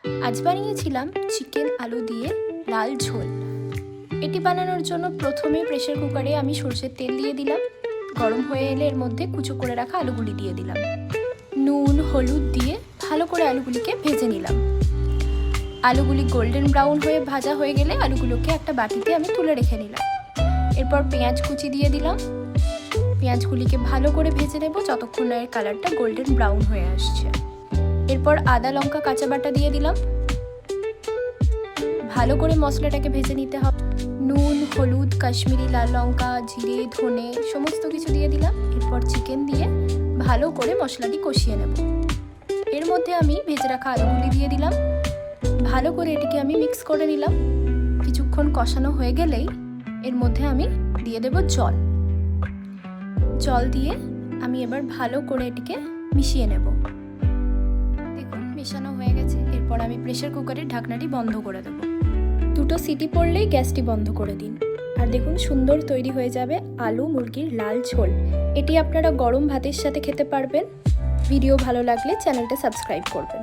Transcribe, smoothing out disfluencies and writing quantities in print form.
আজ বানিয়েছিলাম চিকেন আলু দিয়ে লাল ঝোল। এটি বানানোর জন্য প্রথমে প্রেসার কুকারে আমি সরষের তেল দিয়ে দিলাম। গরম হয়ে এলে এর মধ্যে কুচো করে রাখা আলুগুলি দিয়ে দিলাম। নুন হলুদ দিয়ে ভালো করে আলুগুলিকে ভেজে নিলাম। আলুগুলি গোল্ডেন ব্রাউন হয়ে ভাজা হয়ে গেলে আলুগুলোকে একটা বাটিতে আমি তুলে রেখে নিলাম। এরপর পেঁয়াজ কুচি দিয়ে দিলাম। পেঁয়াজগুলিকে ভালো করে ভেজে নেব যতক্ষণ না এর কালারটা গোল্ডেন ব্রাউন হয়ে আসছে। এরপর আদা লঙ্কা কাঁচা বাটা দিয়ে দিলাম। ভালো করে মশলাটাকে ভেজে নিতে হবে। নুন হলুদ কাশ্মীরি লাল লঙ্কা জিরে ধনে সমস্ত কিছু দিয়ে দিলাম। এরপর চিকেন দিয়ে ভালো করে মশলাটি কষিয়ে নেব। এর মধ্যে আমি ভেজে রাখা আলুগুলি দিয়ে দিলাম। ভালো করে এটিকে আমি মিক্স করে নিলাম। কিছুক্ষণ কষানো হয়ে গেলেই এর মধ্যে আমি দিয়ে দেব জল। জল দিয়ে আমি এবার ভালো করে এটিকে মিশিয়ে নেব। দেখুন মেশানো হয়ে গেছে। এরপর আমি প্রেসার কুকারের ঢাকনাটি বন্ধ করে দেব। 2টো সিটি পড়লেই গ্যাসটি বন্ধ করে দিন। আর দেখুন সুন্দর তৈরি হয়ে যাবে আলু মুরগির লাল ঝোল। এটি আপনারা গরম ভাতের সাথে খেতে পারবেন। ভিডিও ভালো লাগলে চ্যানেলটা সাবস্ক্রাইব করবেন।